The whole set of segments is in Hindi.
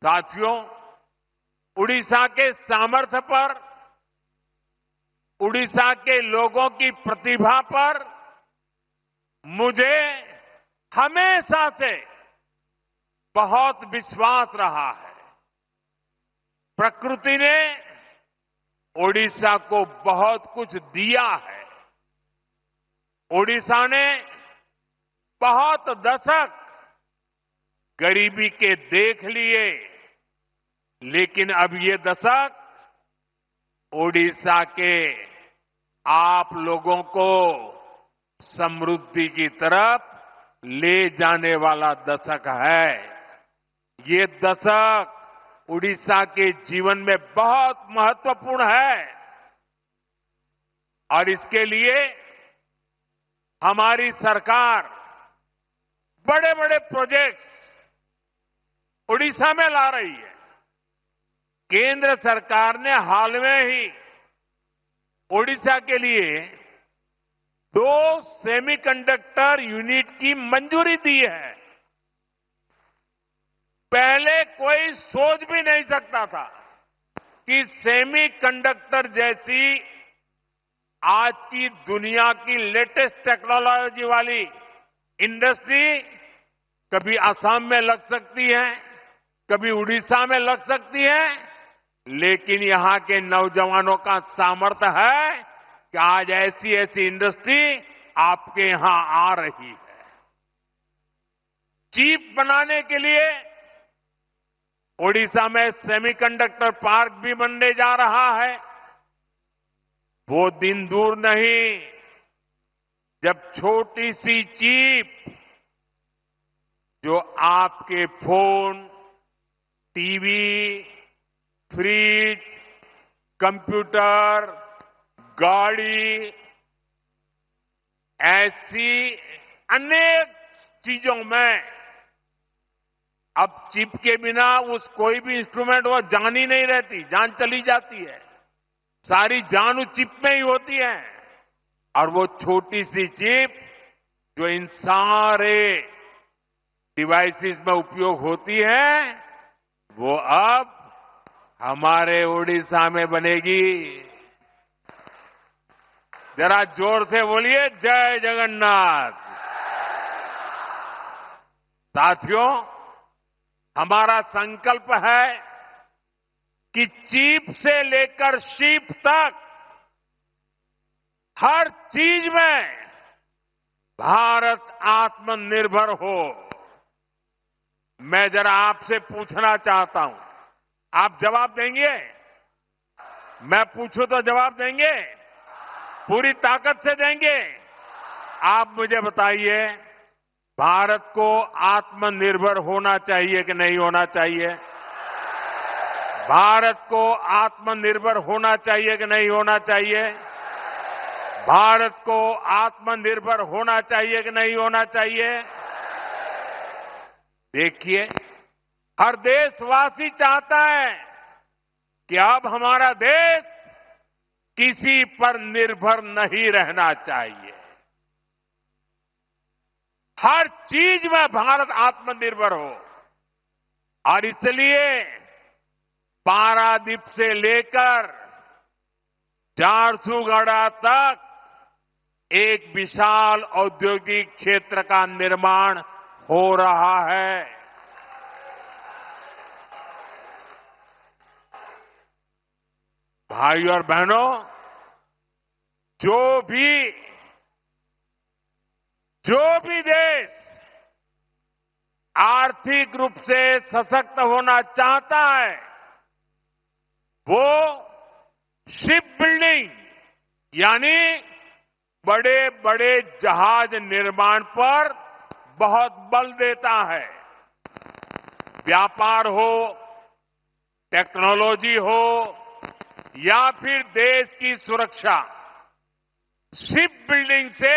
साथियों, उड़ीसा के सामर्थ्य पर, उड़ीसा के लोगों की प्रतिभा पर मुझे हमेशा से बहुत विश्वास रहा है। प्रकृति ने ओडिशा को बहुत कुछ दिया है। ओडिशा ने बहुत दशक गरीबी के देख लिए, लेकिन अब ये दशक ओडिशा के आप लोगों को समृद्धि की तरफ ले जाने वाला दशक है। ये दशक उड़ीसा के जीवन में बहुत महत्वपूर्ण है और इसके लिए हमारी सरकार बड़े बड़े प्रोजेक्ट्स उड़ीसा में ला रही है। केंद्र सरकार ने हाल में ही ओडिशा के लिए 2 सेमीकंडक्टर यूनिट की मंजूरी दी है। पहले कोई सोच भी नहीं सकता था कि सेमीकंडक्टर जैसी आज की दुनिया की लेटेस्ट टेक्नोलॉजी वाली इंडस्ट्री कभी असम में लग सकती है, कभी उड़ीसा में लग सकती है, लेकिन यहां के नौजवानों का सामर्थ्य है कि आज ऐसी ऐसी इंडस्ट्री आपके यहां आ रही है। चिप बनाने के लिए ओडिशा में सेमीकंडक्टर पार्क भी बनने जा रहा है। वो दिन दूर नहीं जब छोटी सी चिप जो आपके फोन, टीवी, फ्रिज, कंप्यूटर, गाड़ी, ऐसी अनेक चीजों में अब चिप के बिना उस कोई भी इंस्ट्रूमेंट वो जान ही नहीं रहती, जान चली जाती है। सारी जान उस चिप में ही होती है और वो छोटी सी चिप जो इन सारे डिवाइसेस में उपयोग होती है, वो अब हमारे ओडिशा में बनेगी। जरा जोर से बोलिए, जय जगन्नाथ। साथियों, हमारा संकल्प है कि चिप से लेकर शिप तक हर चीज में भारत आत्मनिर्भर हो। मैं जरा आपसे पूछना चाहता हूं, आप जवाब देंगे? मैं पूछूं तो जवाब देंगे? पूरी ताकत से देंगे? आप मुझे बताइए, भारत को आत्मनिर्भर होना चाहिए कि नहीं होना चाहिए? भारत को आत्मनिर्भर होना चाहिए कि नहीं होना चाहिए? भारत को आत्मनिर्भर होना चाहिए कि नहीं होना चाहिए? देखिए, हर देशवासी चाहता है कि अब हमारा देश किसी पर निर्भर नहीं रहना चाहिए। हर चीज में भारत आत्मनिर्भर हो और इसलिए पारादीप से लेकर झारसुगुड़ा तक एक विशाल औद्योगिक क्षेत्र का निर्माण हो रहा है। भाइयों और बहनों, जो भी देश आर्थिक रूप से सशक्त होना चाहता है, वो शिप बिल्डिंग यानी बड़े बड़े जहाज निर्माण पर बहुत बल देता है। व्यापार हो, टेक्नोलॉजी हो या फिर देश की सुरक्षा, शिप बिल्डिंग से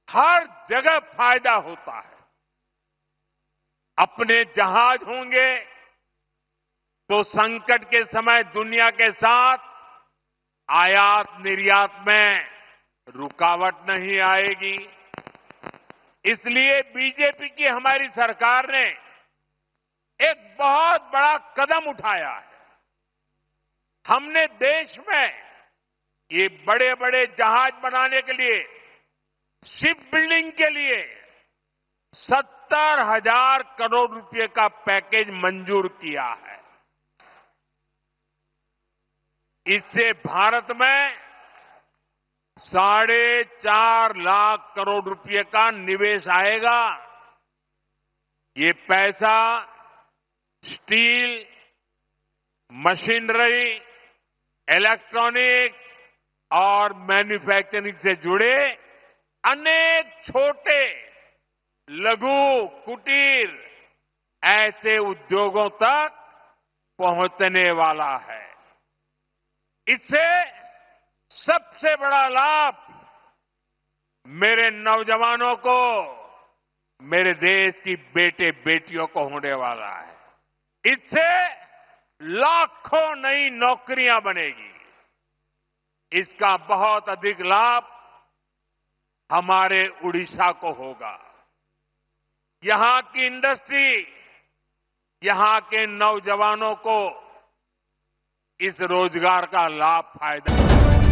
हर जगह फायदा होता है। अपने जहाज होंगे तो संकट के समय दुनिया के साथ आयात निर्यात में रुकावट नहीं आएगी। इसलिए बीजेपी की हमारी सरकार ने एक बहुत बड़ा कदम उठाया है। हमने देश में ये बड़े बड़े जहाज बनाने के लिए, शिप बिल्डिंग के लिए 70,000 करोड़ रुपए का पैकेज मंजूर किया है। इससे भारत में 4.5 लाख करोड़ रुपए का निवेश आएगा। ये पैसा स्टील, मशीनरी, इलेक्ट्रॉनिक्स और मैन्युफैक्चरिंग से जुड़े अनेक छोटे, लघु, कुटीर ऐसे उद्योगों तक पहुंचने वाला है। इससे सबसे बड़ा लाभ मेरे नौजवानों को, मेरे देश की बेटे बेटियों को होने वाला है। इससे लाखों नई नौकरियां बनेगी। इसका बहुत अधिक लाभ हमारे उड़ीसा को होगा। यहां की इंडस्ट्री, यहां के नौजवानों को इस रोजगार का लाभ फायदा